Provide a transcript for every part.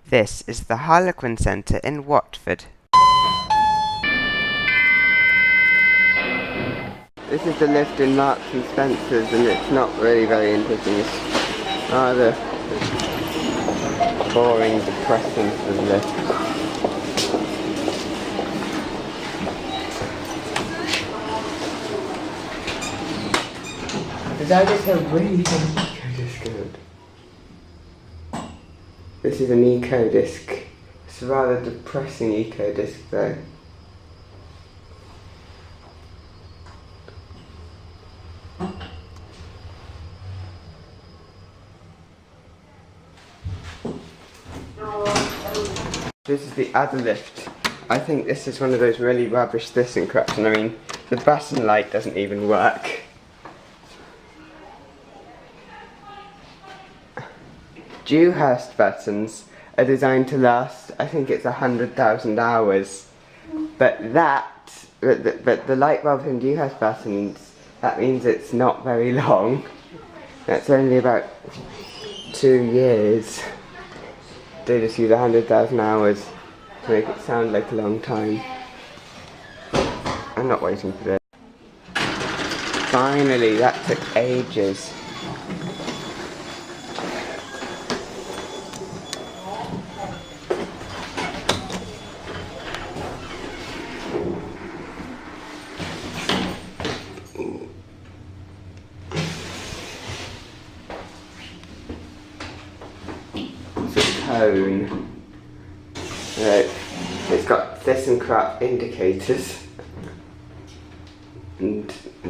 This is the Harlequin Centre in Watford. This is the lift in Marks and Spencer's, and it's not really very interesting. It's rather boring, depressing for the lift. Did I just have really Ecodisc good? This is an Ecodisc. It's a rather depressing Ecodisc though. This is the other lift. I think this is one of those really rubbish Thysseneric, and I mean, the button light doesn't even work. Dewhurst buttons are designed to last, I think it's 100,000 hours. But the light bulb in Dewhurst buttons, that means it's not very long. That's only about 2 years. They just use 100,000 hours to make it sound like a long time. I'm not waiting for this. Finally, that took ages. Cone. It's got Thysseneric indicators, and see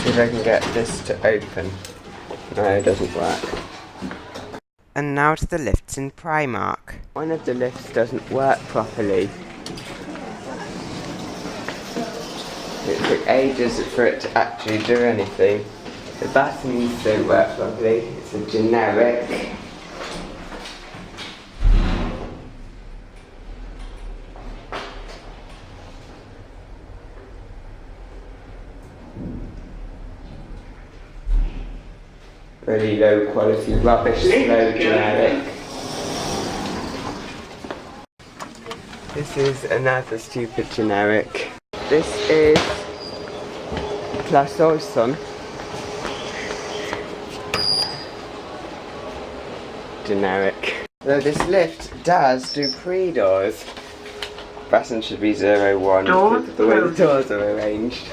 if I can get this to open. No, it doesn't work. And now to the lifts in Primark. One of the lifts doesn't work properly. It took ages for it to actually do anything. The buttons don't work properly, it's a generic. Really low quality rubbish, slow generic. This is another stupid generic. This is Plus Olson. Generic. Though this lift does do pre-doors. Button should be 01 because of the way the doors are arranged.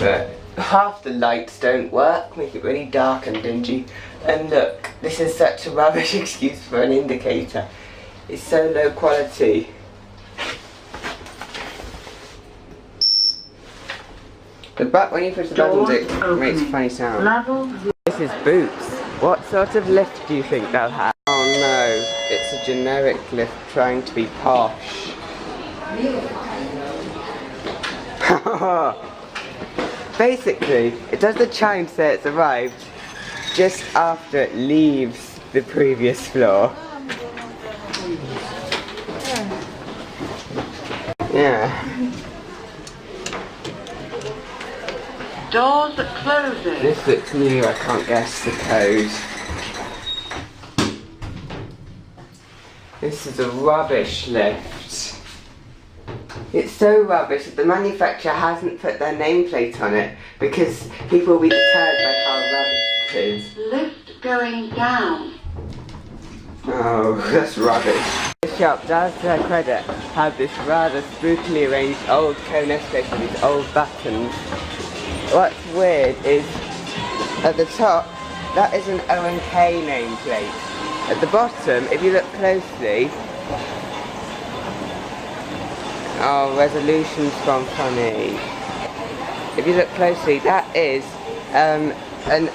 But half the lights don't work, make it really dark and dingy. And look, this is such a rubbish excuse for an indicator. It's so low quality. When you push the buttons, it makes a funny sound. This is Boots. What sort of lift do you think they'll have? Oh no, it's a generic lift trying to be posh. Basically, it does the chime say it's arrived just after it leaves the previous floor. Yeah. Doors closing. This looks new, I can't guess the code. This is a rubbish lift. It's so rubbish that the manufacturer hasn't put their nameplate on it because people will be deterred by how rubbish it is. Lift going down. Oh, that's rubbish. The shop does, to their credit, have this rather spookily arranged old Kone escalator with these old buttons. What's weird is, at the top, that is an O&K nameplate. At the bottom, if you look closely, oh, resolution's gone funny. If you look closely, that is an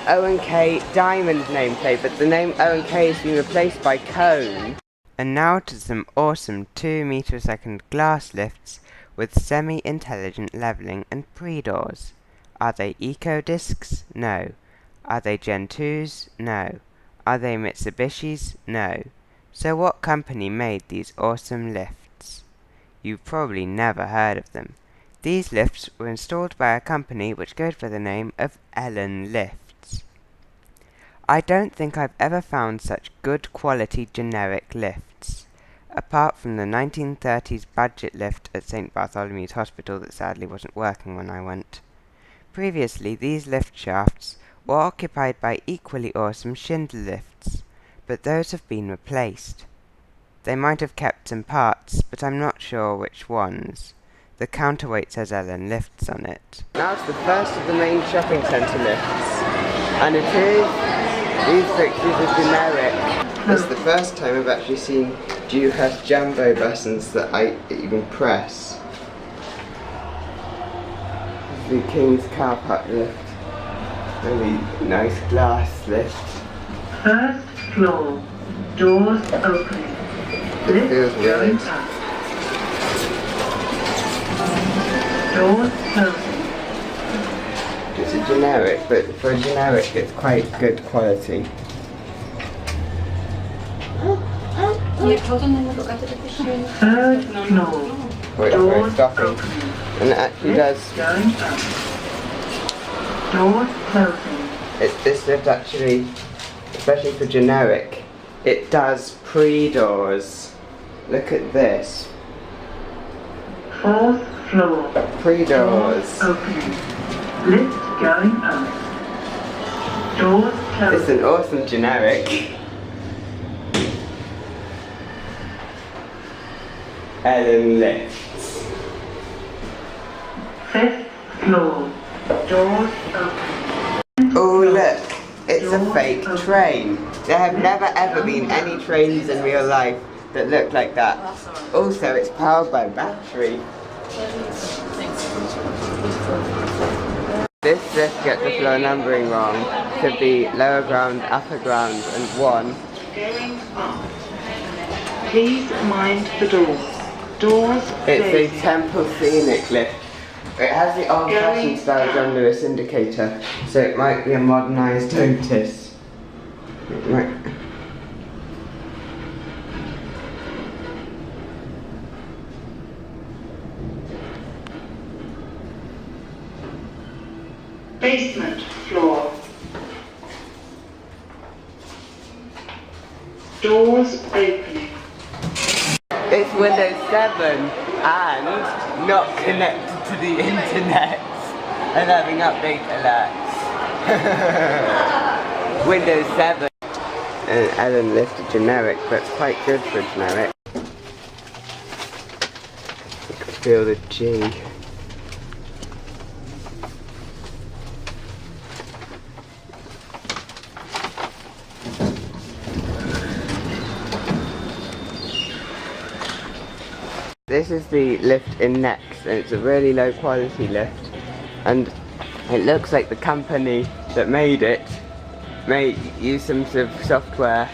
O&K diamond nameplate, but the name O&K has been replaced by Kone. And now to some awesome 2 meter a second glass lifts with semi-intelligent levelling and pre-doors. Are they Ecodiscs? No. Are they Gen 2s? No. Are they Mitsubishis? No. So what company made these awesome lifts? You've probably never heard of them. These lifts were installed by a company which goes by the name of Elan lifts. I don't think I've ever found such good quality generic lifts, apart from the 1930s budget lift at St. Bartholomew's Hospital that sadly wasn't working when I went. Previously, these lift shafts were occupied by equally awesome Schindler lifts, but those have been replaced. They might have kept some parts, but I'm not sure which ones. The counterweight says Elan lifts on it. Now it's the first of the main shopping centre lifts, and it is, these fixtures are generic. It's the first time I've actually seen Dewhurst Jumbo buttons that you can press. The King's car park lift. Really nice glass lift. First floor. Doors opening. It feels good. Doors closing. It's a generic, but for a generic it's quite good quality. Third floor. Wait, Doors stopping. opening. And it actually does. Going up. Doors closing. This lift actually, especially for generic, it does pre-doors. Look at this. Fourth floor. Pre-doors. Opening. Lift going up. Doors closing. It's an awesome generic. Elan lifts. Fifth floor. Doors open. Oh look, it's a fake train. There have never ever been any trains in real life that look like that. Also, it's powered by battery. This lift gets the floor numbering wrong. Could be lower ground, upper ground, and 1. Going up. Please mind the doors. Doors It's a closing. Temple Scenic lift. It has the old-fashioned style John Lewis indicator, so it might be a modernised Otis. It might... Basement floor. Doors opening. It's Windows 7 and not connected to the internet and having update alerts. Windows 7. And Elan lift a generic, but it's quite good for a generic. You can feel the G. This is the lift in Next, and it's a really low quality lift, and it looks like the company that made it may use some sort of software,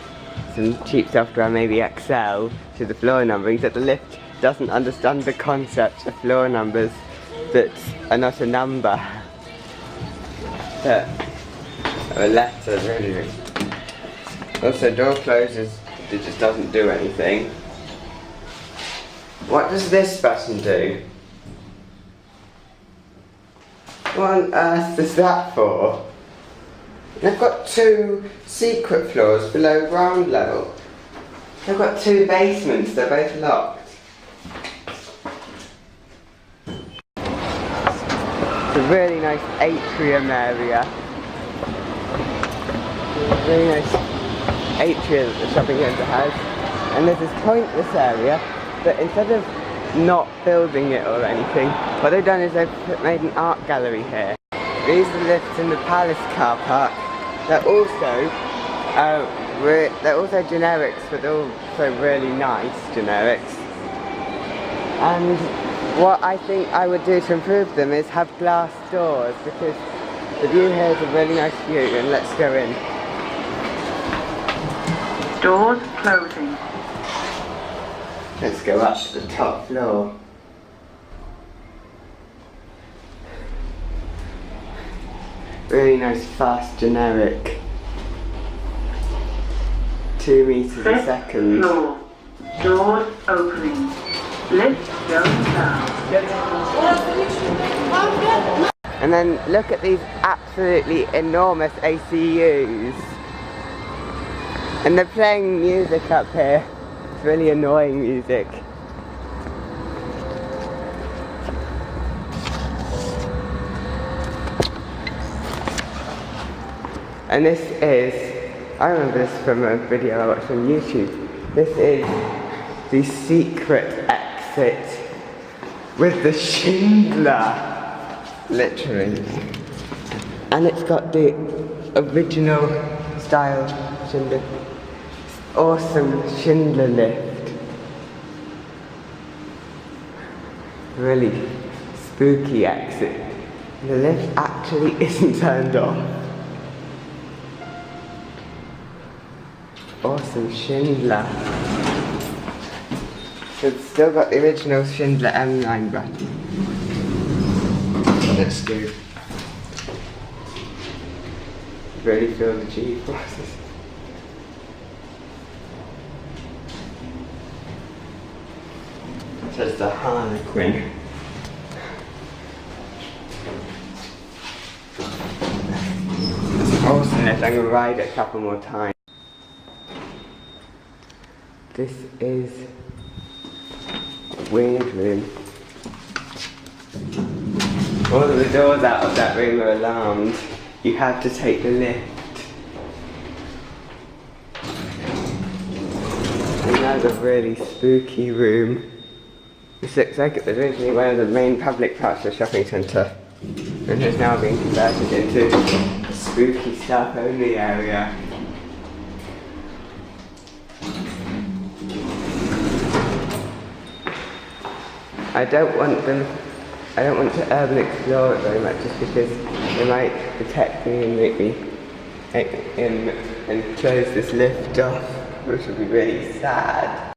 some cheap software, maybe Excel, to the floor numbering, that the lift doesn't understand the concept of floor numbers that are not a number, but a letter really. Also, door closes, it just doesn't do anything. What does this button do? What on earth is that for? They've got 2 secret floors below ground level. They've got 2 basements, they're both locked. It's a really nice atrium area. Really nice atrium that the shopping centre has. And there's this pointless area, but instead of not building it or anything, what they've done is they've made an art gallery here. These are the lifts in the Palace car park. They're also generics, but they're also really nice generics. And what I think I would do to improve them is have glass doors, because the view here is a really nice view, and let's go in. Doors closing. Let's go up to the top floor. Really nice fast generic. 2 meters a Fifth second. floor. Doors opening. Lift going down. And then look at these absolutely enormous ACUs. And they're playing music up here. It's really annoying music. And this is, I remember this from a video I watched on YouTube. This is the secret exit with the Schindler, literally. And it's got the original style Schindler, awesome Schindler lift. Really spooky exit. The lift actually isn't turned off. Awesome Schindler. So it's still got the original Schindler M button. Let's do. Really feel the G-forces. So it's the Harlequin. It's awesome. I'm going to ride it a couple more times. This is a weird room. All of the doors out of that room are alarmed. You have to take the lift. Another really spooky room. This looks like it was originally one of the main public parts of the shopping centre and has now been converted into a spooky staff only area. I don't want to urban explore it very much just because they might detect me and make me and close this lift off, which would be really sad.